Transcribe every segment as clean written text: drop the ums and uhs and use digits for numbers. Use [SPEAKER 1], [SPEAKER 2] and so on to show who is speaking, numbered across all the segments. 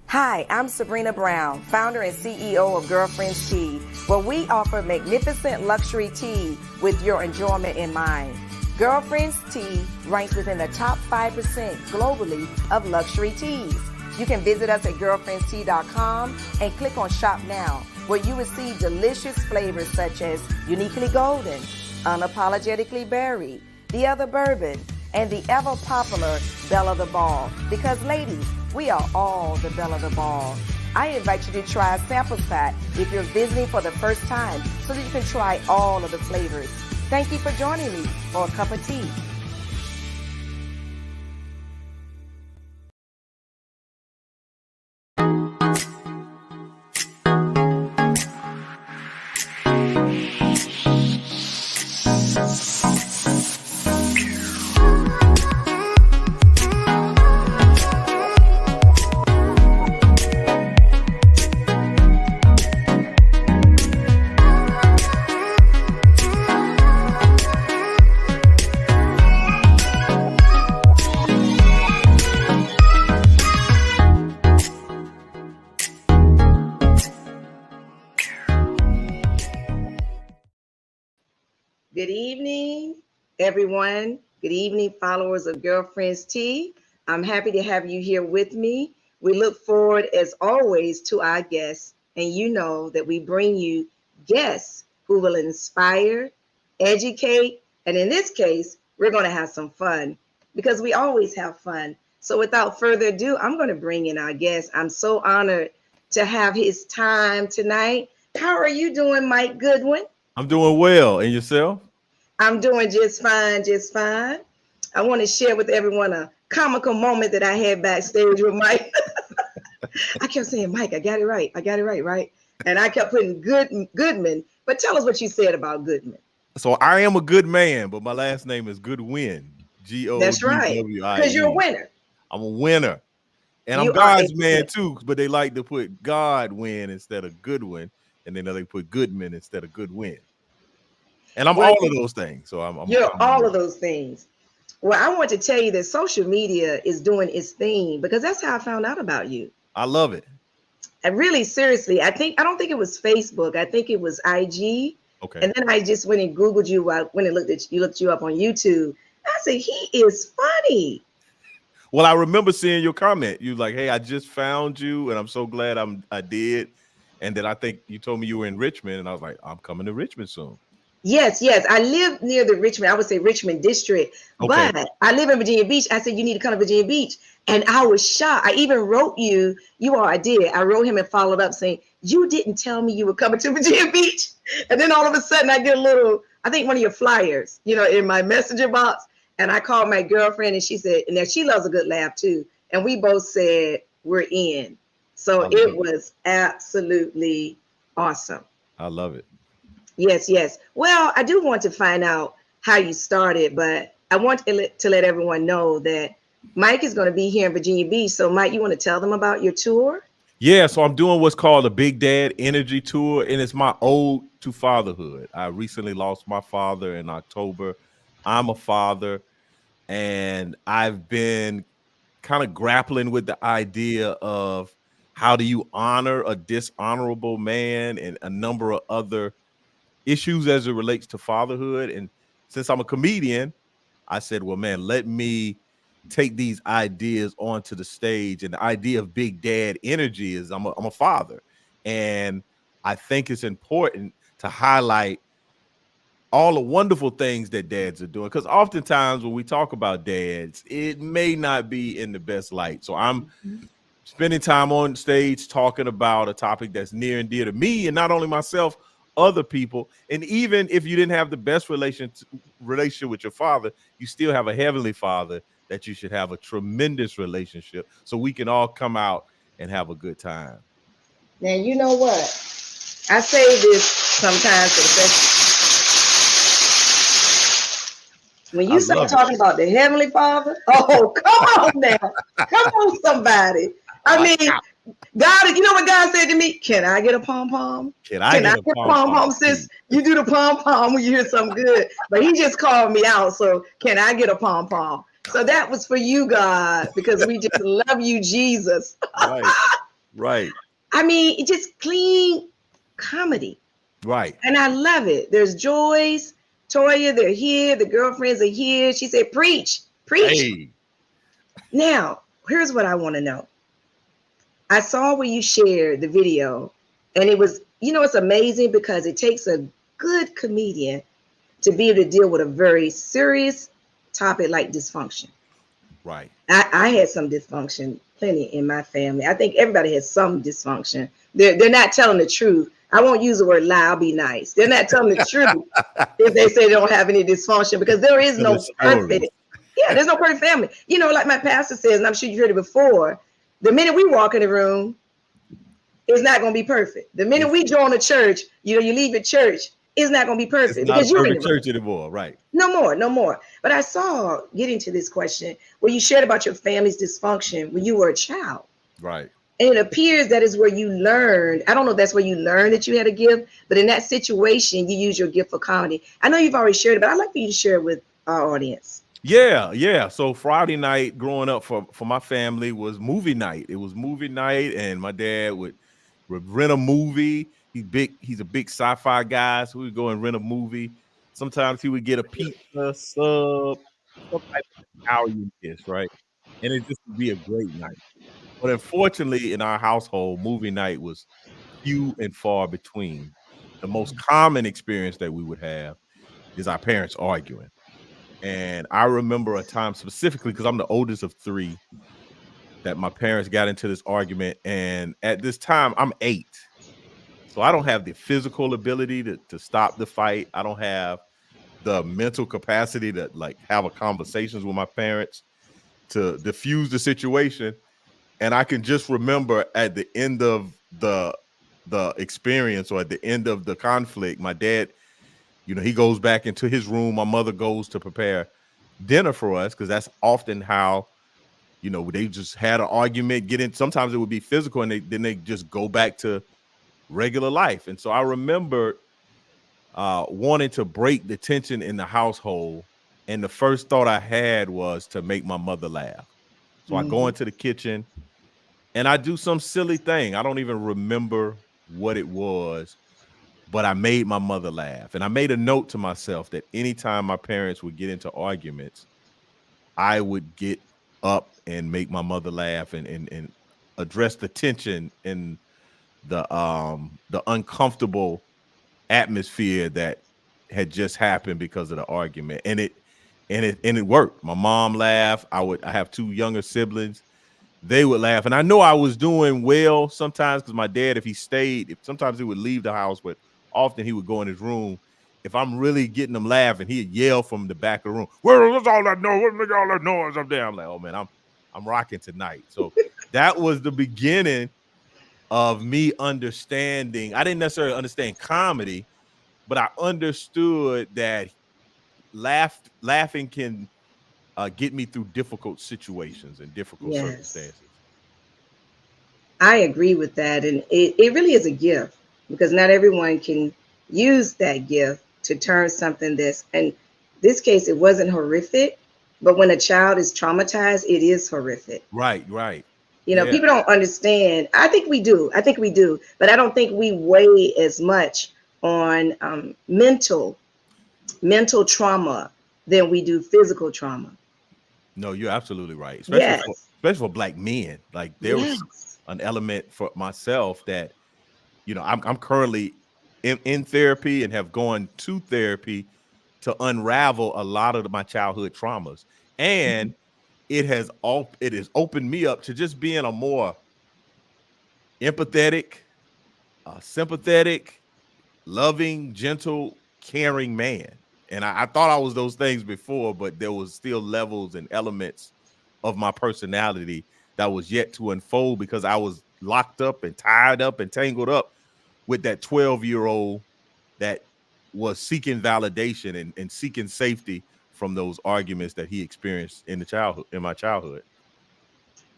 [SPEAKER 1] Hi, I'm Sabrina Brown, founder and CEO of Girlfriends Tea, where we offer magnificent luxury tea with your enjoyment in mind. Girlfriends Tea ranks within the top 5% globally of luxury teas. You can visit us at girlfriendstea.com and click on Shop Now, where you receive delicious flavors such as Uniquely Golden, Unapologetically Berry, The Other Bourbon, and the ever-popular Belle of the Ball. Because ladies, we are all the belle of the ball. I invite you to try a sample pack if you're visiting for the first time so that you can try all of the flavors. Thank you for joining me for a cup of tea. Good evening, everyone. Good evening, followers of Girlfriends Tea. I'm happy to have you here with me. We look forward, as always, to our guests, and you know that we bring you guests who will inspire, educate, and in this case, we're going to have some fun because we always have fun. So without further ado, I'm going to bring in our guest. I'm so honored to have his time tonight. How are you doing, Mike Goodwin?
[SPEAKER 2] I'm doing well. And yourself?
[SPEAKER 1] I'm doing just fine, just fine. I want to share with everyone a comical moment that I had backstage with Mike. I kept saying, Mike, I got it right, right? And I kept putting Goodman. But tell us what you said about Goodman.
[SPEAKER 2] So I am a good man, but my last name is Goodwin.
[SPEAKER 1] That's right, because you're a winner.
[SPEAKER 2] I'm a winner. And
[SPEAKER 1] You
[SPEAKER 2] I'm God's man too, but they like to put Godwin instead of Goodwin. And then they put Goodman instead of Goodwin. And I'm all of those things. So
[SPEAKER 1] you're all of those things. Well, I want to tell you that social media is doing its thing because that's how I found out about you.
[SPEAKER 2] I love it.
[SPEAKER 1] And really, seriously, I don't think it was Facebook. I think it was IG.
[SPEAKER 2] Okay.
[SPEAKER 1] And then I just went and Googled you. I went and looked you up on YouTube. I said, he is funny.
[SPEAKER 2] Well, I remember seeing your comment. You like, hey, I just found you, and I'm so glad I did. And then I think you told me you were in Richmond, and I was like, I'm coming to Richmond soon.
[SPEAKER 1] Yes. I live near the Richmond, I would say Richmond district, okay. But I live in Virginia Beach. I said, you need to come to Virginia Beach. And I was shocked. I even wrote I did. I wrote him and followed up saying, you didn't tell me you were coming to Virginia Beach. And then all of a sudden I get I think one of your flyers, in my messenger box. And I called my girlfriend and she said, and now she loves a good laugh too. And we both said, we're in. So it was absolutely awesome.
[SPEAKER 2] I love it.
[SPEAKER 1] Yes. Well, I do want to find out how you started, but I want to let everyone know that Mike is going to be here in Virginia Beach. So, Mike, you want to tell them about your tour?
[SPEAKER 2] Yeah, so I'm doing what's called a Big Dad Energy Tour, and it's my ode to fatherhood. I recently lost my father in October. I'm a father, and I've been kind of grappling with the idea of how do you honor a dishonorable man and a number of other issues as it relates to fatherhood. And since I'm a comedian, I said, well, man, let me take these ideas onto the stage. And the idea of big dad energy is I'm a father. And I think it's important to highlight all the wonderful things that dads are doing. Because oftentimes when we talk about dads, it may not be in the best light. So I'm spending time on stage talking about a topic that's near and dear to me, and not only myself, other people. And even if you didn't have the best relationship with your father, you still have a heavenly father that you should have a tremendous relationship, so we can all come out and have a good time.
[SPEAKER 1] Now, you know what? I say this sometimes for the best. When you start talking about the heavenly father, oh, come on now. Come on, somebody. I mean, God, you know what God said to me? Can I get a pom-pom? Can I get a pom-pom, sis? You do the pom-pom when you hear something good. But he just called me out. So can I get a pom-pom? So that was for you, God, because we just love you, Jesus.
[SPEAKER 2] Right. Right.
[SPEAKER 1] I mean, it's just clean comedy.
[SPEAKER 2] Right.
[SPEAKER 1] And I love it. There's Joyce, Toya, they're here. The girlfriends are here. She said, preach, preach.
[SPEAKER 2] Hey.
[SPEAKER 1] Now, here's what I want to know. I saw where you shared the video, and it was, it's amazing because it takes a good comedian to be able to deal with a very serious topic like dysfunction.
[SPEAKER 2] Right.
[SPEAKER 1] I had some dysfunction, plenty in my family. I think everybody has some dysfunction. They're not telling the truth. I won't use the word lie. I'll be nice. They're not telling the truth if they say they don't have any dysfunction, because there is no perfect. Yeah, there's no perfect family. Like my pastor says, and I'm sure you've heard it before, the minute we walk in the room, it's not going to be perfect. The minute we join a church, you leave the church, it's not going to be perfect.
[SPEAKER 2] It's not because a perfect church anymore, right?
[SPEAKER 1] No more. But I saw, getting to this question, where you shared about your family's dysfunction when you were a child.
[SPEAKER 2] Right.
[SPEAKER 1] And it appears that is where you learned. I don't know if that's where you learned that you had a gift, but in that situation, you use your gift for comedy. I know you've already shared it, but I'd like for you to share it with our audience.
[SPEAKER 2] Yeah. So Friday night growing up for my family was movie night. It was movie night, and my dad would rent a movie. He's a big sci-fi guy, so we would go and rent a movie. Sometimes he would get a pizza, sub, some type of Italian dish, right? And it just would be a great night. But unfortunately, in our household, movie night was few and far between. The most common experience that we would have is our parents arguing. And I remember a time specifically, because I'm the oldest of three, that my parents got into this argument. And at this time, I'm 8. So I don't have the physical ability to stop the fight. I don't have the mental capacity to have a conversations with my parents to diffuse the situation. And I can just remember at the end of the experience, or at the end of the conflict, my dad, he goes back into his room. My mother goes to prepare dinner for us, because that's often how, they just had an argument, sometimes it would be physical, and then they just go back to regular life. And so I remember wanting to break the tension in the household. And the first thought I had was to make my mother laugh. So I go into the kitchen and I do some silly thing. I don't even remember what it was, but I made my mother laugh. And I made a note to myself that anytime my parents would get into arguments, I would get up and make my mother laugh and address the tension and the uncomfortable atmosphere that had just happened because of the argument. And it worked. My mom laughed. I have 2 younger siblings. They would laugh. And I know I was doing well sometimes, because my dad, if he stayed, sometimes he would leave the house, but often he would go in his room. If I'm really getting them laughing, he'd yell from the back of the room, "What's all that noise? What's all that noise up there?" I'm like, "Oh man, I'm rocking tonight." So that was the beginning of me understanding. I didn't necessarily understand comedy, but I understood that laughing can get me through difficult situations and difficult circumstances.
[SPEAKER 1] I agree with that. And it really is a gift, because not everyone can use that gift to turn something in this case, it wasn't horrific, but when a child is traumatized, it is horrific.
[SPEAKER 2] Right.
[SPEAKER 1] People don't understand. I think we do, but I don't think we weigh as much on mental trauma than we do physical trauma.
[SPEAKER 2] No, you're absolutely right. Especially for Black men. Like there was an element for myself that, I'm currently in therapy and have gone to therapy to unravel a lot of my childhood traumas. And it has opened me up to just being a more empathetic, sympathetic, loving, gentle, caring man. And I thought I was those things before, but there was still levels and elements of my personality that was yet to unfold, because I was locked up and tied up and tangled up with that 12-year-old that was seeking validation and seeking safety from those arguments that he experienced in my childhood.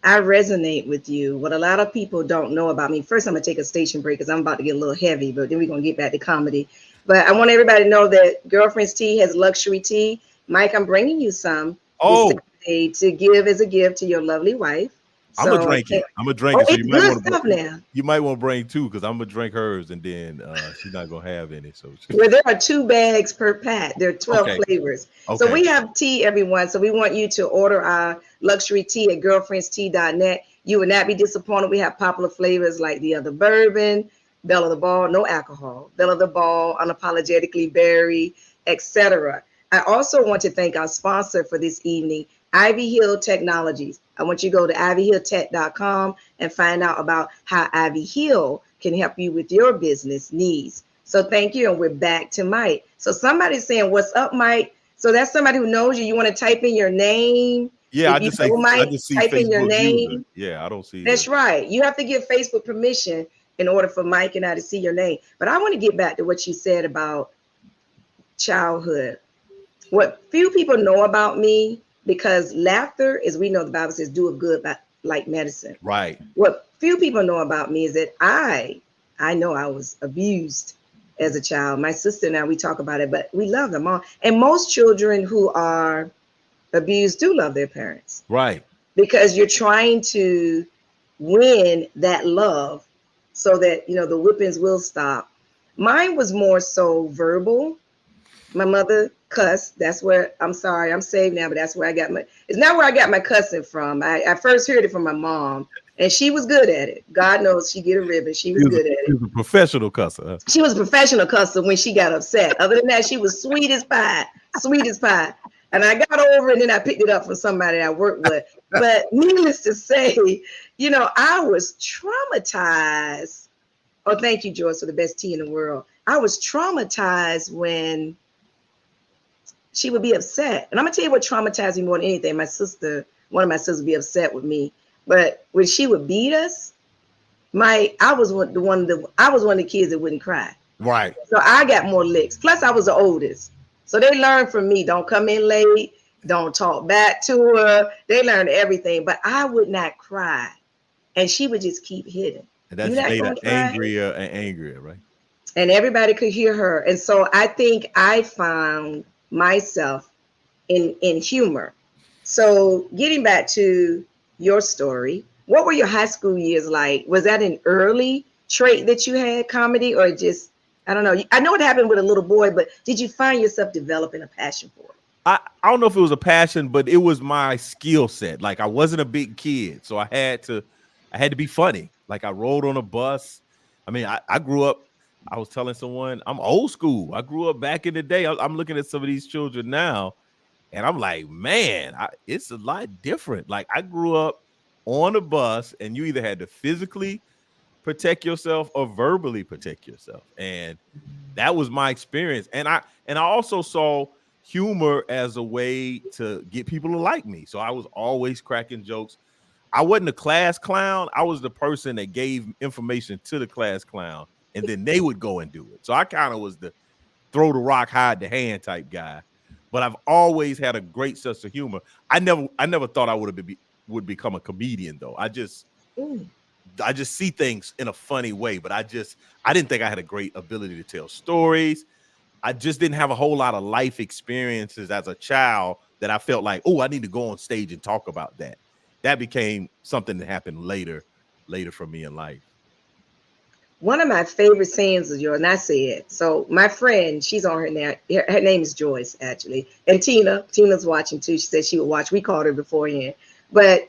[SPEAKER 1] I resonate with you. What a lot of people don't know about me. First, I'm gonna take a station break because I'm about to get a little heavy, but then we're gonna get back to comedy. But I want everybody to know that Girlfriend's Tea has luxury tea. Mike, I'm bringing you some this Saturday to give as a gift to your lovely wife.
[SPEAKER 2] I'm gonna
[SPEAKER 1] So,
[SPEAKER 2] drink it. I'm gonna drink
[SPEAKER 1] oh,
[SPEAKER 2] it. So
[SPEAKER 1] it's good stuff now.
[SPEAKER 2] you might want to bring two because I'm gonna drink hers and then she's not gonna have any. So
[SPEAKER 1] Where there are 2 bags per pack. There are 12
[SPEAKER 2] okay,
[SPEAKER 1] flavors. So
[SPEAKER 2] okay,
[SPEAKER 1] we have tea, everyone. So we want you to order our luxury tea at girlfriendstea.net. You will not be disappointed. We have popular flavors like the other bourbon, Belle of the Ball, no alcohol, Belle of the Ball, unapologetically berry, etc. I also want to thank our sponsor for this evening, Ivy Hill Technologies. I want you to go to ivyhilltech.com and find out about how Ivy Hill can help you with your business needs. So thank you, and we're back to Mike. So somebody's saying, "What's up, Mike?" So that's somebody who knows you. You want to type in your name.
[SPEAKER 2] yeah.
[SPEAKER 1] If you know
[SPEAKER 2] I
[SPEAKER 1] Mike,
[SPEAKER 2] just see
[SPEAKER 1] type in your
[SPEAKER 2] Facebook user.
[SPEAKER 1] name.
[SPEAKER 2] Yeah, I don't see
[SPEAKER 1] That's
[SPEAKER 2] the
[SPEAKER 1] right. You have to give Facebook permission in order for Mike and I to see your name. But I want to get back to what you said about childhood. What few people know about me, because laughter, as we know, the Bible says, do a good like medicine.
[SPEAKER 2] right.
[SPEAKER 1] What few people know about me is that I know I was abused as a child. My sister and I, we talk about it, but we love them all. And most children who are abused do love their parents,
[SPEAKER 2] Right.
[SPEAKER 1] because you're trying to win that love so that, the whippings will stop. Mine was more so verbal. My mother cussed. That's where, I'm sorry, I'm saved now, but that's where it's not where I got my cussing from. I first heard it from my mom, and she was good at it. God knows she get a ribbon. She was good at
[SPEAKER 2] She
[SPEAKER 1] it.
[SPEAKER 2] was a professional cusser. Huh?
[SPEAKER 1] She was a professional cusser when she got upset. Other than that, she was sweet as pie, sweet as pie. And I got over it, and then I picked it up from somebody I worked with. But needless to say, I was traumatized. Oh, thank you, Joyce, for the best tea in the world. I was traumatized when she would be upset. And I'm gonna tell you what traumatized me more than anything. One of my sisters would be upset with me. But when she would beat us, I was one of the kids that wouldn't cry.
[SPEAKER 2] Right.
[SPEAKER 1] So I got more licks. Plus, I was the oldest. So they learned from me. Don't come in late. Don't talk back to her. They learned everything. But I would not cry. And she would just keep hitting.
[SPEAKER 2] And that
[SPEAKER 1] You're
[SPEAKER 2] just
[SPEAKER 1] not
[SPEAKER 2] made her
[SPEAKER 1] gonna cry?
[SPEAKER 2] angrier and angrier, right?
[SPEAKER 1] And everybody could hear her. And so I think I found myself in humor. So getting back to your story, what were your high school years like? Was that an early trait that you had, comedy, or just, I don't know. I know it happened with a little boy, but did you find yourself developing a passion for it?
[SPEAKER 2] I don't know if it was a passion, but it was my skill set. Like I wasn't a big kid, so I had to be funny. Like I rode on a bus. I mean, I grew up. I was telling someone I'm old school. I grew up back in the day. I'm looking at some of these children now, and I'm like, man, it's a lot different. Like I grew up on a bus, and you either had to physically protect yourself or verbally protect yourself, and that was my experience. And I also saw humor as a way to get people to like me. So I was always cracking jokes. I wasn't a class clown. I was the person that gave information to the class clown, and then they would go and do it. So I kind of was the throw the rock, hide the hand type guy. But I've always had a great sense of humor. I never thought I would become a comedian though. I just see things in a funny way, but I didn't think I had a great ability to tell stories. I just didn't have a whole lot of life experiences as a child that I felt like, oh, I need to go on stage and talk about that. That became something that happened later for me in life.
[SPEAKER 1] One of my favorite sayings is yours, and I say it. So my friend, she's on her now. Her name is Joyce, actually. And Tina's watching too. She said she would watch. We called her beforehand. But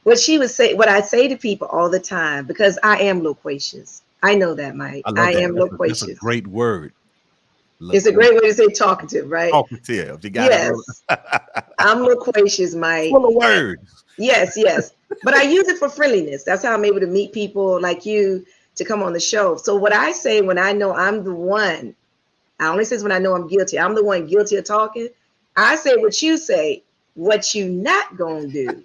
[SPEAKER 1] what she would say, what I say to people all the time, because I am loquacious. I know that, Mike.
[SPEAKER 2] I love
[SPEAKER 1] I
[SPEAKER 2] that.
[SPEAKER 1] am loquacious.
[SPEAKER 2] That's a great word.
[SPEAKER 1] It's a great way to say talkative, right?
[SPEAKER 2] Talkative. You got
[SPEAKER 1] yes. I'm loquacious, Mike.
[SPEAKER 2] Full of words.
[SPEAKER 1] Yes. But I use it for friendliness. That's how I'm able to meet people like you to come on the show. So what I say when I know I'm the one, I only says when I know I'm guilty. I'm the one guilty of talking. I say what you say, what you not gonna do.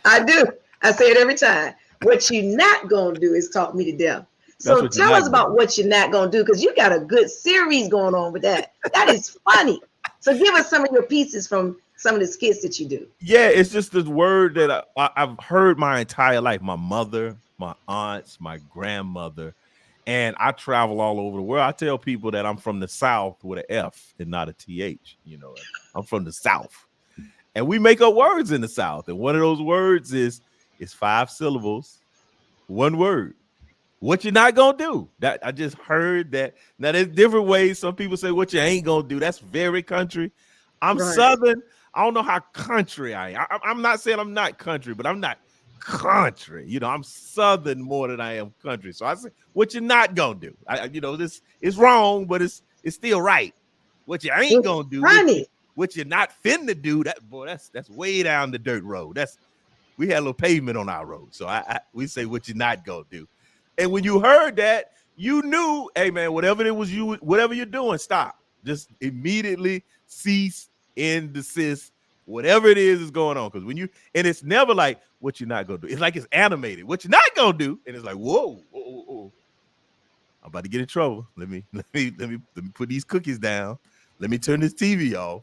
[SPEAKER 1] I do. I say it every time. What you not gonna do is talk me to death. So tell us about what you're not gonna do, because you got a good series going on with that. That is funny. So give us some of your pieces from some of the skits that you do.
[SPEAKER 2] Yeah, it's just this word that I've heard my entire life. My mother, my aunts, my grandmother, and I travel all over the world. I tell people that I'm from the South with an F and not a TH. I'm from the South. And we make up words in the South. And one of those words is It's 5 syllables, one word. What you not gonna do? That I just heard that. Now there's different ways. Some people say what you ain't gonna do. That's very country. I'm
[SPEAKER 1] Right.
[SPEAKER 2] Southern. I don't know how country I am. I'm not saying I'm not country, but I'm not country. You know, I'm Southern more than I am country. So I say, what you not gonna do? This is wrong, but it's still right. What you ain't
[SPEAKER 1] It's
[SPEAKER 2] gonna do,
[SPEAKER 1] funny.
[SPEAKER 2] what you're not finna do. That's way down the dirt road. We had a little pavement on our road, so we say what you not gonna do. And when you heard that, you knew, hey man, whatever you're doing, stop. Just immediately cease and desist. Whatever it is going on. Because and it's never like what you're not gonna do. It's like it's animated. What you're not gonna do, and it's like, whoa. I'm about to get in trouble. Let me put these cookies down. Let me turn this TV off.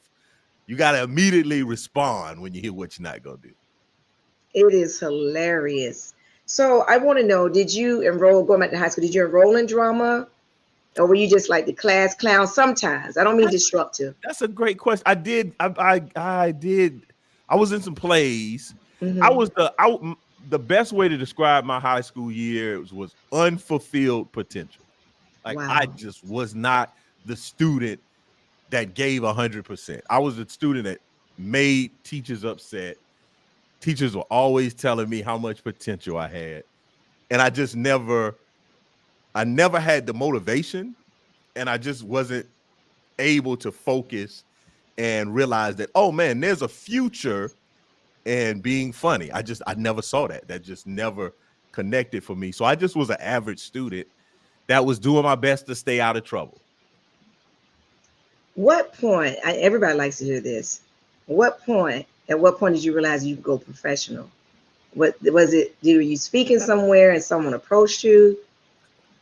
[SPEAKER 2] You gotta immediately respond when you hear what you're not gonna do.
[SPEAKER 1] It is hilarious. So I want to know, did you enroll, going back to high school, did you enroll in drama? Or were you just like the class clown sometimes? I don't mean disruptive.
[SPEAKER 2] That's a great question. I did. I did. I was in some plays.
[SPEAKER 1] Mm-hmm.
[SPEAKER 2] The best way to describe my high school years was unfulfilled potential. Like
[SPEAKER 1] Wow.
[SPEAKER 2] I just was not the student that gave 100%. I was the student that made teachers upset. Teachers were always telling me how much potential I had. And I never had the motivation, and I just wasn't able to focus and realize that, oh man, there's a future in being funny. I never saw that. That just never connected for me. So I just was an average student that was doing my best to stay out of trouble.
[SPEAKER 1] What point, everybody likes to hear this. At what point did you realize you could go professional? What was it? Were you speaking somewhere and someone approached you?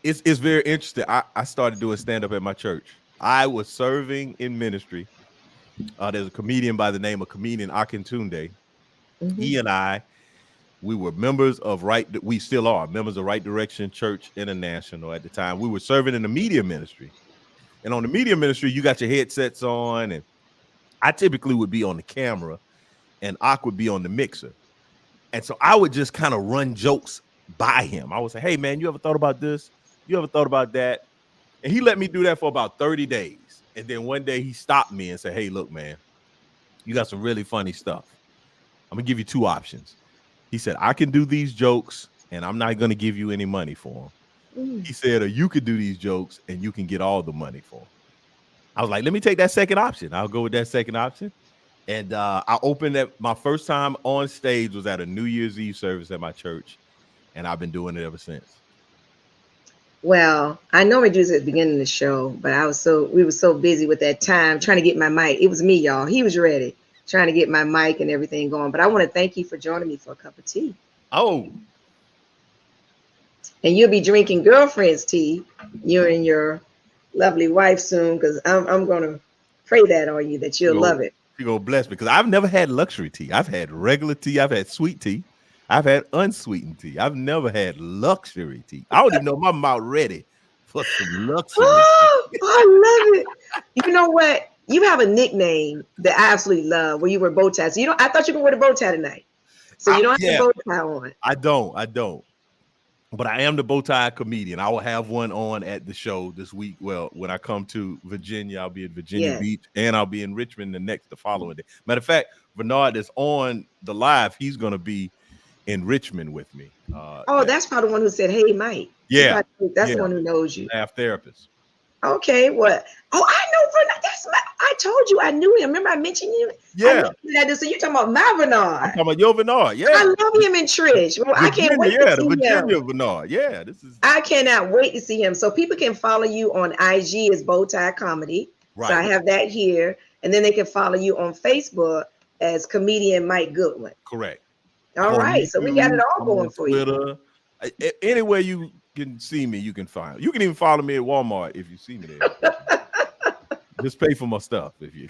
[SPEAKER 2] It's very interesting. I started doing stand-up at my church. I was serving in ministry. There's a comedian by the name of comedian Akintunde.
[SPEAKER 1] Mm-hmm.
[SPEAKER 2] He and we were members of we still are members of Right Direction Church International at the time. We were serving in the media ministry. And on the media ministry, you got your headsets on, and I typically would be on the camera, and Ak would be on the mixer. And so I would just kind of run jokes by him. I would say, hey, man, you ever thought about this? You ever thought about that? And he let me do that for about 30 days. And then one day he stopped me and said, hey, look, man, you got some really funny stuff. I'm going to give you 2 options. He said, I can do these jokes, and I'm not going to give you any money for them. He said, or you could do these jokes, and you can get all the money for them. I was like, let me take that second option. I'll go with that second option. And I opened my first time on stage was at a New Year's Eve service at my church. And I've been doing it ever since.
[SPEAKER 1] Well, I normally do this at the beginning of the show, but we were so busy with that time trying to get my mic. It was me, y'all. He was ready, trying to get my mic and everything going. But I want to thank you for joining me for a cup of tea.
[SPEAKER 2] Oh.
[SPEAKER 1] And you'll be drinking girlfriend's tea. You and your lovely wife soon, because I'm going to pray that on you, that you'll love it.
[SPEAKER 2] You're going to bless me, because I've never had luxury tea. I've had regular tea. I've had sweet tea. I've had unsweetened tea. I've never had luxury tea. I don't even know if I'm about ready for some luxury tea.
[SPEAKER 1] I love it. You know what? You have a nickname that I absolutely love, where you wear bow ties. So I thought you could wear the bow tie tonight. So you don't have the bow tie on.
[SPEAKER 2] I don't. But I am the bow tie comedian. I will have one on at the show this week. Well, when I come to Virginia, I'll be at Virginia Beach, and I'll be in Richmond the following day. Matter of fact, Bernard is on the live. He's going to be in Richmond with me.
[SPEAKER 1] That's probably the one who said, hey, Mike.
[SPEAKER 2] Yeah.
[SPEAKER 1] That's the one who knows you.
[SPEAKER 2] Laugh therapist.
[SPEAKER 1] Okay, what? Oh, I know Bernard. I told you I knew him. Remember I mentioned you?
[SPEAKER 2] Yeah.
[SPEAKER 1] So you're talking about my Bernard.
[SPEAKER 2] I'm talking about your Bernard. Yeah.
[SPEAKER 1] I love him and Trish. Well, I can't wait to see him.
[SPEAKER 2] Virginia Bernard. Yeah.
[SPEAKER 1] I cannot wait to see him. So people can follow you on IG as Bowtie Comedy. Right. So I have that here. And then they can follow you on Facebook as comedian Mike Goodwin.
[SPEAKER 2] Correct.
[SPEAKER 1] All right. So we got it all going for
[SPEAKER 2] Twitter. You. Anywhere you can see me, you can find. You can even follow me at Walmart if you see me there. Just pay for my stuff if you.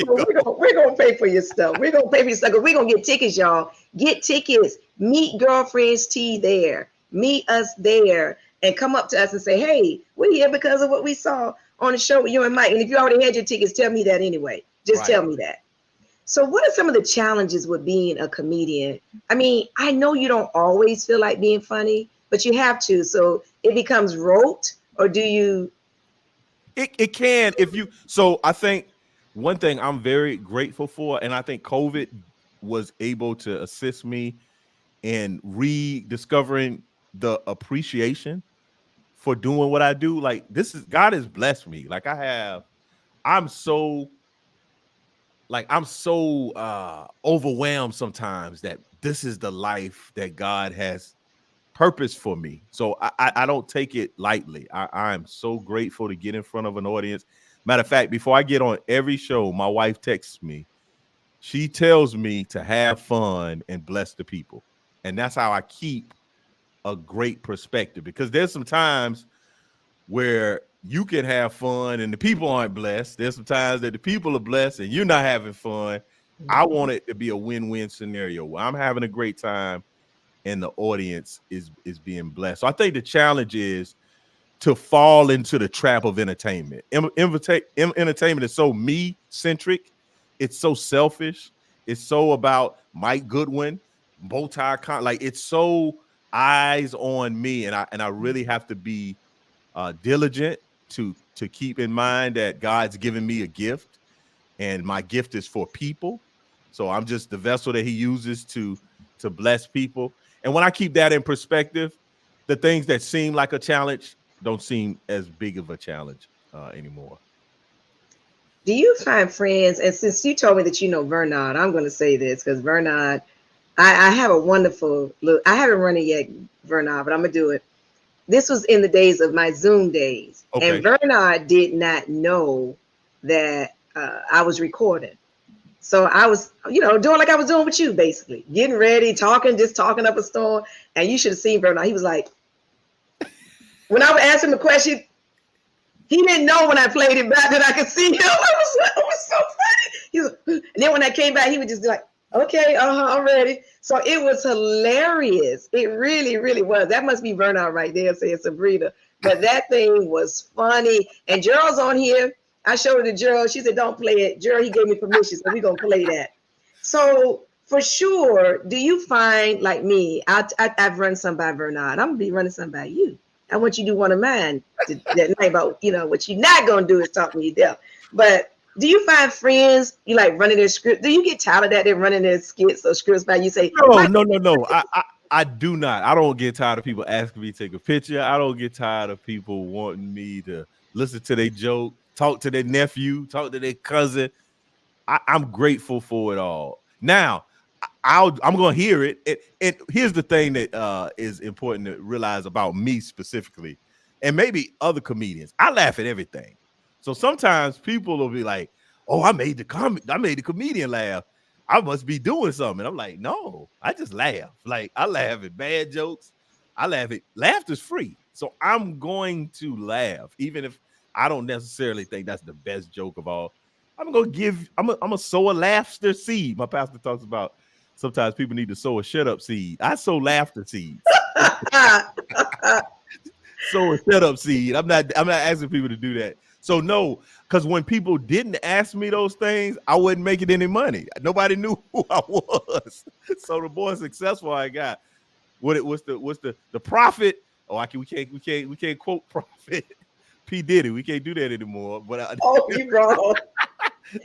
[SPEAKER 1] We're gonna pay for your stuff. We're gonna pay for your stuff. We're gonna get tickets, y'all. Get tickets. Meet Girlfriends Tea there. Meet us there, and come up to us and say, "Hey, we're here because of what we saw on the show with you and Mike." And if you already had your tickets, tell me that anyway. Just tell me that. So what are some of the challenges with being a comedian? I mean, I know you don't always feel like being funny, but you have to. So it becomes rote, or do you?
[SPEAKER 2] It can if you. So I think one thing I'm very grateful for, and I think COVID was able to assist me in rediscovering the appreciation for doing what I do. Like this is God has blessed me. Like I'm so overwhelmed sometimes that this is the life that God has purpose for me. So I don't take it lightly. I'm so grateful to get in front of an audience. Matter of fact, before I get on every show, my wife texts me. She tells me to have fun and bless the people. And that's how I keep a great perspective, because there's some times where you can have fun and the people aren't blessed. There's some times that the people are blessed and you're not having fun. I want it to be a win-win scenario where I'm having a great time and the audience is being blessed. So I think the challenge is to fall into the trap of entertainment. Entertainment is so me-centric. It's so selfish. It's so about Mike Goodwin, bow tie like it's so eyes on me, and I really have to be diligent to keep in mind that God's given me a gift, and my gift is for people. So I'm just the vessel that He uses to bless people. And when I keep that in perspective, the things that seem like a challenge don't seem as big of a challenge anymore.
[SPEAKER 1] Do you find friends? And since you told me that you know Vernard, I'm going to say this because Vernard, I have a wonderful look. I haven't run it yet, Vernard, but I'm gonna do it. This was in the days of my Zoom days,
[SPEAKER 2] Okay.
[SPEAKER 1] and Vernard did not know that I was recording. So I was, doing like I was doing with you, basically getting ready, just talking up a storm. And you should have seen Bernard. He was like, when I would ask him a question, he didn't know when I played it back that I could see him. It was so funny. He was, and then when I came back, he would just be like, okay, I'm ready. So it was hilarious. It really, really was. That must be Bernard right there saying Sabrina. But that thing was funny. And Gerald's on here. I showed it to Gerald. She said, don't play it. Gerald, he gave me permission, so we're going to play that. So for sure, do you find, like me, I've run some by Bernard. I'm going to be running some by you. I want you to do one of mine that night about, what you're not going to do is talk to me deaf. But do you find friends, you like running their script? Do you get tired of that? They're running their skits or scripts by you say,
[SPEAKER 2] No. I do not. I don't get tired of people asking me to take a picture. I don't get tired of people wanting me to listen to their joke, talk to their nephew, talk to their cousin. I'm grateful for it all. Now, I'm going to hear it. And here's the thing that is important to realize about me specifically, and maybe other comedians. I laugh at everything. So sometimes people will be like, "Oh, I made the comedian laugh. I must be doing something." And I'm like, "No, I just laugh. Like I laugh at bad jokes. Laughter's free. So I'm going to laugh, even if I don't necessarily think that's the best joke of all. I'm gonna sow a laughter seed. My pastor talks about sometimes people need to sow a shut up seed. I sow laughter seeds. Sow a shut up seed. I'm not asking people to do that. So no, because when people didn't ask me those things, I wasn't making any money. Nobody knew who I was. So the more successful I got, what's the profit? Oh, we can't quote profit. P. Diddy. We can't do that anymore. But
[SPEAKER 1] you wrong.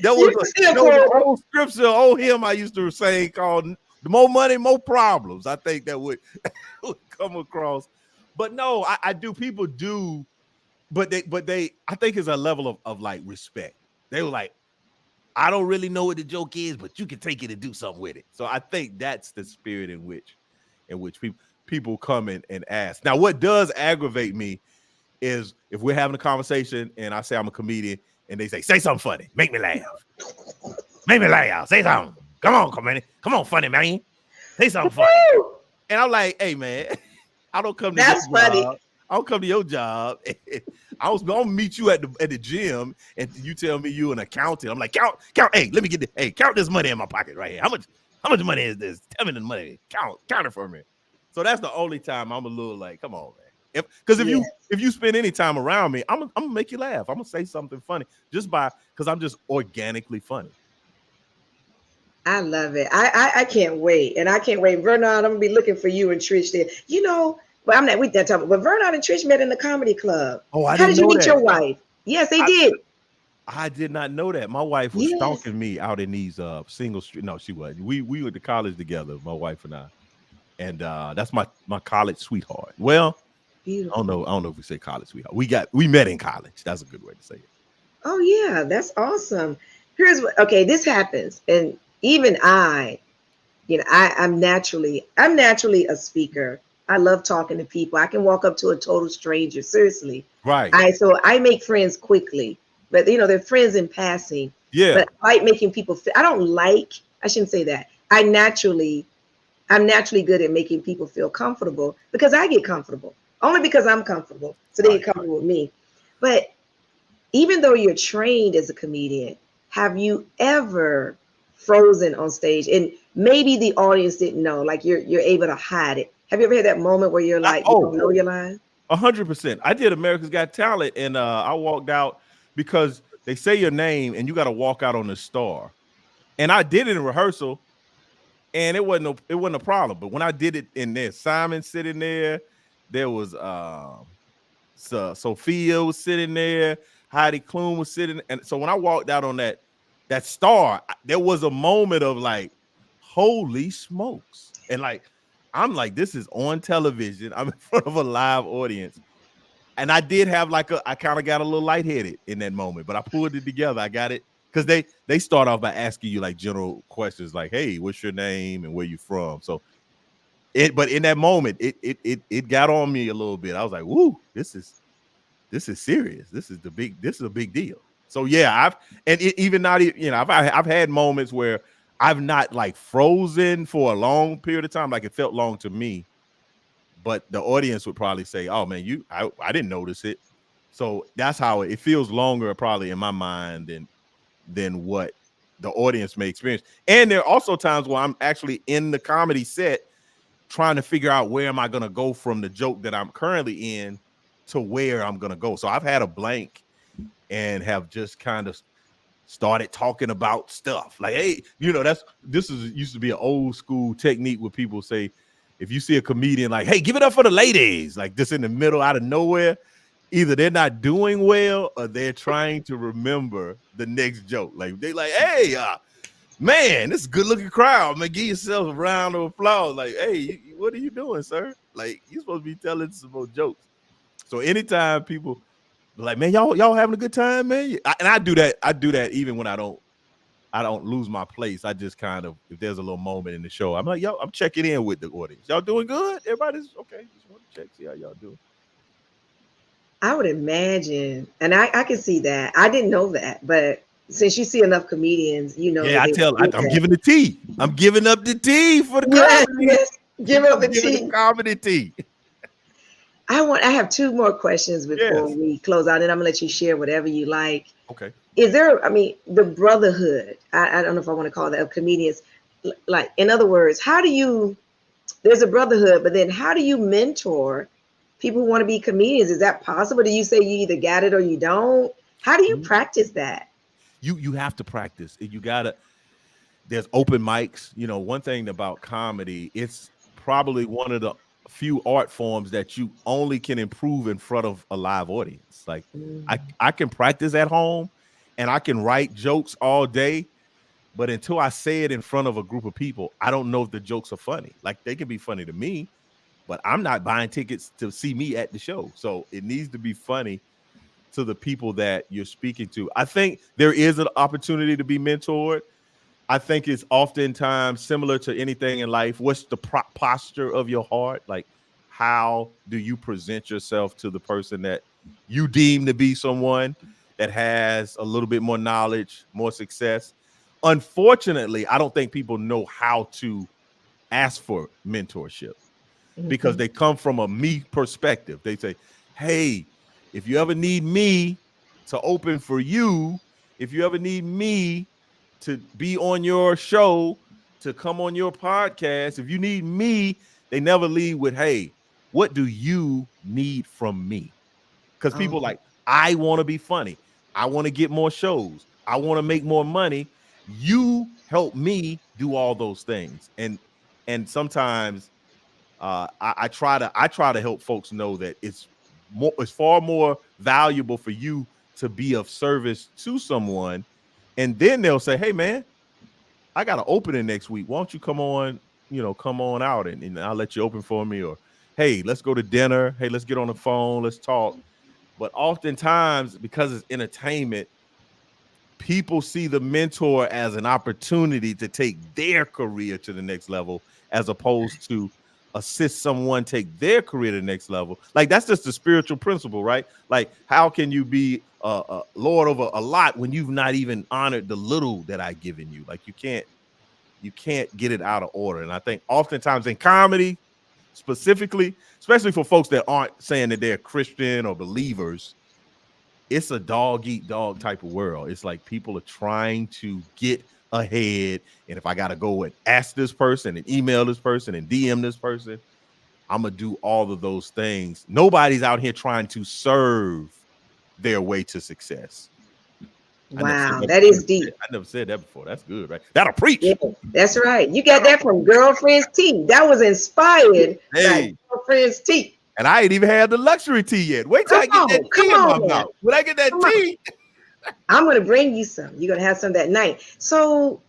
[SPEAKER 2] There was an old scripture on him I used to say called "The more money, more problems." I think that would come across. But no, I do. People do, but they I think it's a level of like respect. They were like, I don't really know what the joke is, but you can take it and do something with it. So I think that's the spirit in which people come and ask. Now, what does aggravate me is if we're having a conversation and I say I'm a comedian and they say something funny, make me laugh. Make me laugh. Say something. Come on, funny man. Say something funny. And I'm like, hey man, I don't come to
[SPEAKER 1] That's
[SPEAKER 2] your
[SPEAKER 1] funny.
[SPEAKER 2] job. I don't come to your job. I was gonna meet you at the gym and you tell me you an accountant. I'm like, count. Hey, let me get count this money in my pocket right here. How much money is this? Tell me the money. Count it for me. So that's the only time I'm a little like, come on, man. If you spend any time around me, I'm gonna make you laugh. I'm gonna say something funny because I'm just organically funny.
[SPEAKER 1] I love it. I can't wait. And I can't wait. Vernon, I'm gonna be looking for you and Trish there. You know, well, I'm not with that topic, but Vernon and Trish met in the comedy club.
[SPEAKER 2] Oh, I
[SPEAKER 1] How
[SPEAKER 2] didn't
[SPEAKER 1] did you
[SPEAKER 2] know
[SPEAKER 1] meet
[SPEAKER 2] that.
[SPEAKER 1] your wife? Yes, they
[SPEAKER 2] I
[SPEAKER 1] did.
[SPEAKER 2] I did not know that. My wife was
[SPEAKER 1] Yes.
[SPEAKER 2] stalking me out in these single street. No, she wasn't. We went to college together, my wife and I. And that's my college sweetheart. Well,
[SPEAKER 1] Beautiful.
[SPEAKER 2] I don't know if we say college sweetheart. We met in college. That's a good way to say it.
[SPEAKER 1] Oh yeah, that's awesome. Here's what okay, this happens. And even I'm naturally a speaker. I love talking to people. I can walk up to a total stranger. Seriously.
[SPEAKER 2] Right.
[SPEAKER 1] I make friends quickly, but they're friends in passing.
[SPEAKER 2] Yeah.
[SPEAKER 1] But I like making people feel I don't like, I shouldn't say that. I'm naturally good at making people feel comfortable because I get comfortable. Only because I'm comfortable. So they
[SPEAKER 2] Right.
[SPEAKER 1] get comfortable with me. But even though you're trained as a comedian, have you ever frozen on stage and maybe the audience didn't know, like you're able to hide it? Have you ever had that moment where you're like, you don't know your line?
[SPEAKER 2] 100%. I did America's Got Talent, and I walked out because they say your name, and you got to walk out on the star. And I did it in rehearsal, and it wasn't a problem. But when I did it in there, Simon sitting there, there was Sophia was sitting there, Heidi Klum was sitting, and so when I walked out on that star, there was a moment of like, holy smokes, and like I'm like, this is on television. I'm in front of a live audience. And I did have I kind of got a little lightheaded in that moment, but I pulled it together. I got it because they start off by asking you like general questions like, hey, what's your name and where you from? So but in that moment, it got on me a little bit. I was like, woo, this is serious. This is a big deal. So yeah, even not, I've had moments where I've not like frozen for a long period of time. Like it felt long to me, but the audience would probably say, oh man, I didn't notice it. So that's how it feels longer probably in my mind than what the audience may experience. And there are also times where I'm actually in the comedy set trying to figure out where am I going to go from the joke that I'm currently in to where I'm going to go. So I've had a blank and have just kind of started talking about stuff like, hey, this used to be an old school technique where people say, if you see a comedian like, hey, give it up for the ladies, like this in the middle out of nowhere, either they're not doing well or they're trying to remember the next joke. Like they like, hey, man, this is a good looking crowd, man. Give yourself a round of applause. Like, hey, what are you doing, sir? Like, you're supposed to be telling some more jokes. So anytime people like, man, y'all having a good time, man. And I do that. I do that even when I don't lose my place. I just kind of, if there's a little moment in the show, I'm like, yo, I'm checking in with the audience. Y'all doing good? Everybody's okay. Just want to check, see how y'all doing.
[SPEAKER 1] I would imagine, and I can see that. I didn't know that, but since you see enough comedians, you know
[SPEAKER 2] Yeah,
[SPEAKER 1] that they would
[SPEAKER 2] I'm
[SPEAKER 1] that.
[SPEAKER 2] giving the tea. I'm giving up the tea for the
[SPEAKER 1] Yes,
[SPEAKER 2] comedy.
[SPEAKER 1] yes. Give up the
[SPEAKER 2] I'm giving the
[SPEAKER 1] tea.
[SPEAKER 2] comedy tea.
[SPEAKER 1] I have two more questions before
[SPEAKER 2] Yes.
[SPEAKER 1] we close out, and I'm gonna let you share whatever you like.
[SPEAKER 2] Okay.
[SPEAKER 1] Is there, I mean, the brotherhood, I don't know if I want to call that, of comedians, like, in other words, there's a brotherhood, but then how do you mentor people who want to be comedians? Is that possible? Do you say you either got it or you don't? How do you
[SPEAKER 2] Mm,
[SPEAKER 1] practice that?
[SPEAKER 2] You have to practice. You gotta. There's open mics. One thing about comedy, it's probably one of the few art forms that you only can improve in front of a live audience. Like
[SPEAKER 1] Mm.
[SPEAKER 2] I can practice at home and I can write jokes all day, but until I say it in front of a group of people, I don't know if the jokes are funny. Like they can be funny to me, but I'm not buying tickets to see me at the show. So it needs to be funny to the people that you're speaking to. I think there is an opportunity to be mentored. I think it's oftentimes similar to anything in life. What's the posture of your heart? Like, how do you present yourself to the person that you deem to be someone that has a little bit more knowledge, more success? Unfortunately, I don't think people know how to ask for mentorship because
[SPEAKER 1] Mhm.
[SPEAKER 2] they come from a me perspective. They say, hey, if you ever need me to open for you, if you ever need me to be on your show, to come on your podcast, if you need me, they never lead with, hey, what do you need from me? Because people
[SPEAKER 1] Oh,
[SPEAKER 2] like, I want to be funny. I want to get more shows. I want to make more money. you help me do all those things. And sometimes I try to help folks know that it's far more valuable for you to be of service to someone. And then they'll say, hey man, I got an opening next week. Why don't you come on, come on out and I'll let you open for me. Or, hey, let's go to dinner. Hey, let's get on the phone. Let's talk. But oftentimes, because it's entertainment, people see the mentor as an opportunity to take their career to the next level, as opposed to assist someone take their career to the next level. Like, that's just the spiritual principle, right? Like, how can you be a lord over a lot when you've not even honored the little that I've given you? Like, you can't get it out of order. And I think oftentimes in comedy, specifically, especially for folks that aren't saying that they're Christian or believers, it's a dog eat dog type of world. It's like people are trying to get ahead. And if I got to go and ask this person and email this person and DM this person, I'm going to do all of those things. Nobody's out here trying to serve their way to success.
[SPEAKER 1] Wow, that is deep.
[SPEAKER 2] I never said that before. That's good, right? That'll preach.
[SPEAKER 1] Yeah, that's right. You got that from Girlfriend's Tea. That was inspired by Girlfriend's Tea.
[SPEAKER 2] And I ain't even had the luxury tea yet. Wait till I get that tea in my mouth. When I get that tea,
[SPEAKER 1] I'm going to bring you some. You're going to have some that night. So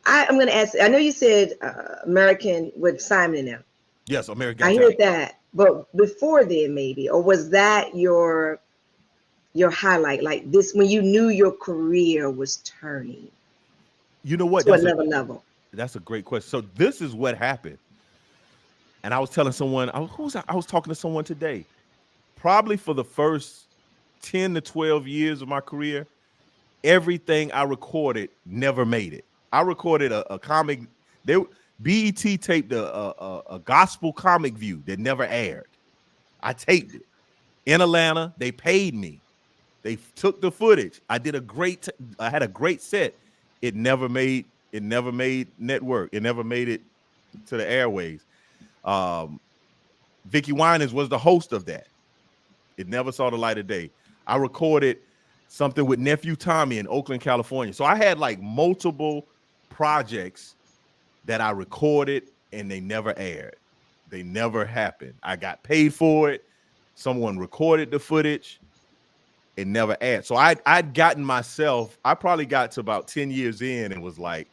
[SPEAKER 1] I'm going to ask, I know you said American with Simon and them.
[SPEAKER 2] Yes, American.
[SPEAKER 1] I heard that. But before then, maybe, or was that your highlight, like this, when you knew your career was turning?
[SPEAKER 2] You know what?
[SPEAKER 1] To another level.
[SPEAKER 2] That's a great question. So this is what happened. And I was telling someone, I was talking to someone today, probably for the first 10 to 12 years of my career, everything I recorded never made it. I recorded a comic. BET taped a gospel comic view that never aired. I taped it in Atlanta. They paid me. They took the footage. I had a great set. It never made network. It never made it to the airways. Vicky Winans was the host of that. It never saw the light of day. I recorded something with Nephew Tommy in Oakland, California. So I had like multiple projects that I recorded and they never aired. They never happened. I got paid for it. Someone recorded the footage. It never aired. So I'd gotten myself, I probably got to about 10 years in and was like,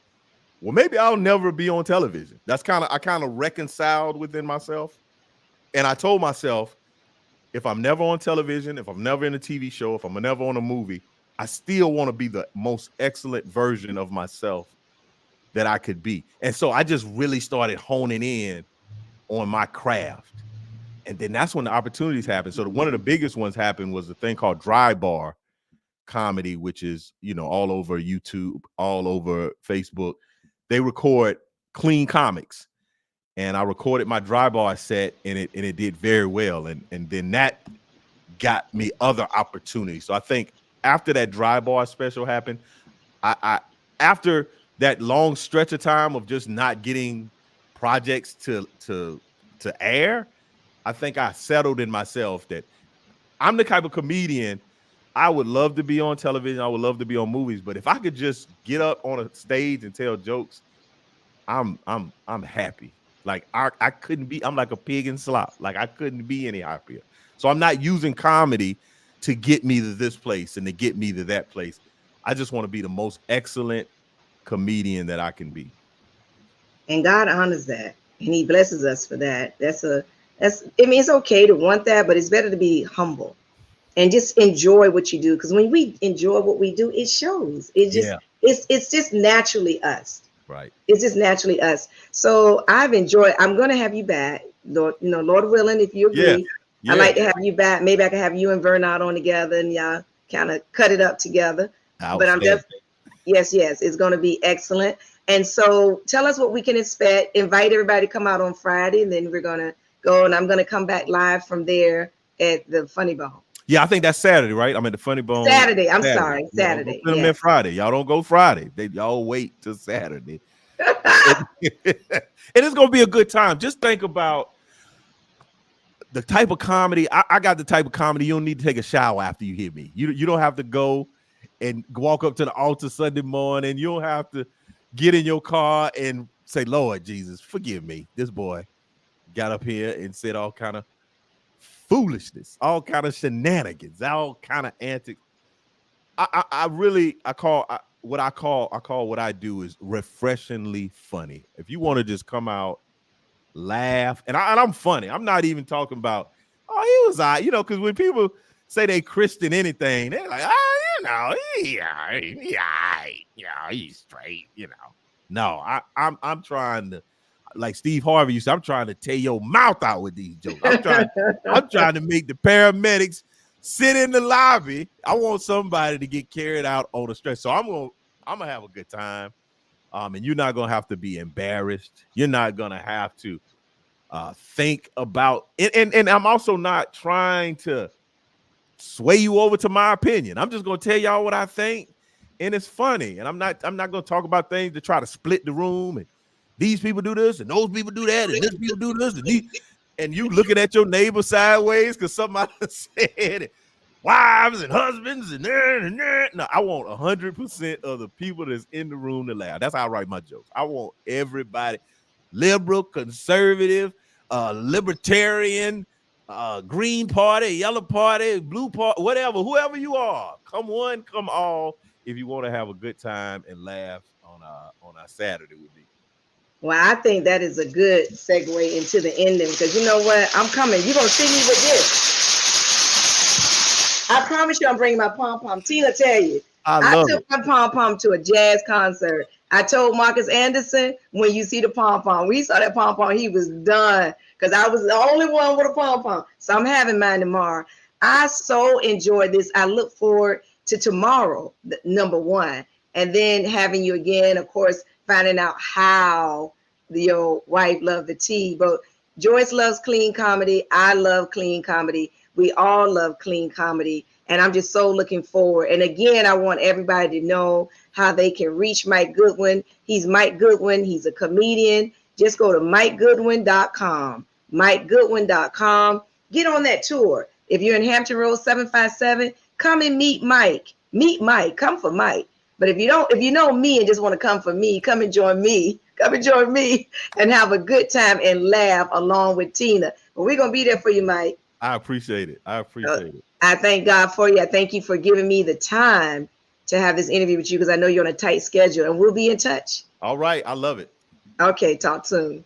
[SPEAKER 2] well, maybe I'll never be on television. I kind of reconciled within myself. And I told myself, if I'm never on television, if I'm never in a TV show, if I'm never on a movie, I still want to be the most excellent version of myself that I could be. And so I just really started honing in on my craft. And then that's when the opportunities happened. So one of the biggest ones happened was a thing called Dry Bar Comedy, which is, all over YouTube, all over Facebook. They record clean comics. And I recorded my Dry Bar set and it did very well. And then that got me other opportunities. So I think after that Dry Bar special happened, I after that long stretch of time of just not getting projects to air, I think I settled in myself that I'm the type of comedian, I would love to be on television. I would love to be on movies, but if I could just get up on a stage and tell jokes, I'm happy. Like I couldn't be, I'm like a pig in slop. Like I couldn't be any happier. So I'm not using comedy to get me to this place and to get me to that place. I just want to be the most excellent comedian that I can be.
[SPEAKER 1] And God honors that. And he blesses us for that. It's okay to want that, but it's better to be humble and just enjoy what you do. Because when we enjoy what we do, it shows. It's just naturally us.
[SPEAKER 2] Right.
[SPEAKER 1] It's just naturally us. So I've enjoyed. I'm going to have you back, Lord. Lord willing, if you agree. Yeah. I'd like to have you back. Maybe I can have you and Vern out on together, and y'all kind of cut it up together. But I'm definitely yes, it's going to be excellent. And so tell us what we can expect. Invite everybody to come out on Friday, and then we're going to go, and I'm going to come back live from there at the Funny Bone.
[SPEAKER 2] Yeah, I think that's Saturday, right? I'm at the Funny Bone.
[SPEAKER 1] Saturday. Sorry, Saturday.
[SPEAKER 2] Put them in Friday. Y'all don't go Friday. Y'all wait till Saturday. And it's going to be a good time. Just think about the type of comedy. I got the type of comedy you don't need to take a shower after you hear me. You don't have to go and walk up to the altar Sunday morning. You don't have to get in your car and say, Lord Jesus, forgive me. This boy got up here and said all kind of foolishness, all kind of shenanigans, all kind of antics. I call what I do is refreshingly funny. If you want to just come out, laugh, and I'm funny. I'm not even talking about, oh, he was because when people say they Christian anything, they're like, he's straight, No, I'm trying to, like Steve Harvey used to, I'm trying to tear your mouth out with these jokes. I'm trying to make the paramedics sit in the lobby. I want somebody to get carried out on a stretcher. So I'm gonna have a good time. And you're not gonna have to be embarrassed. You're not gonna have to think about it. And I'm also not trying to sway you over to my opinion. I'm just gonna tell y'all what I think, and it's funny. And I'm not gonna talk about things to try to split the room and these people do this and those people do that and this people do this and you looking at your neighbor sideways because somebody said it. Wives and husbands and no, I want 100% of the people that's in the room to laugh. That's how I write my jokes. I want everybody, liberal, conservative, libertarian, green party, yellow party, blue party, whatever, whoever you are, come one, come all, if you want to have a good time and laugh on our Saturday with me.
[SPEAKER 1] Well, I think that is a good segue into the ending because you know what? I'm coming. You're going to see me with this. I promise you I'm bringing my pom-pom. Tina tell you. I took my pom-pom to a jazz concert. I told Marcus Anderson, when you see the pom-pom, we saw that pom-pom, he was done because I was the only one with a pom-pom. So I'm having mine tomorrow. I so enjoyed this. I look forward to tomorrow, number one, and then having you again, of course, finding out how your wife loved the tea. But Joyce loves clean comedy. I love clean comedy. We all love clean comedy. And I'm just so looking forward. And again, I want everybody to know how they can reach Mike Goodwin. He's Mike Goodwin. He's a comedian. Just go to MikeGoodwin.com. MikeGoodwin.com. Get on that tour. If you're in Hampton Road 757, come and meet Mike. Meet Mike. Come for Mike. But if you know me and just want to come for me, come and join me. Come and join me and have a good time and laugh along with Tina. But we're going to be there for you, Mike.
[SPEAKER 2] I appreciate it.
[SPEAKER 1] I thank God for you. I thank you for giving me the time to have this interview with you because I know you're on a tight schedule and we'll be in touch.
[SPEAKER 2] All right. I love it.
[SPEAKER 1] Okay. Talk soon.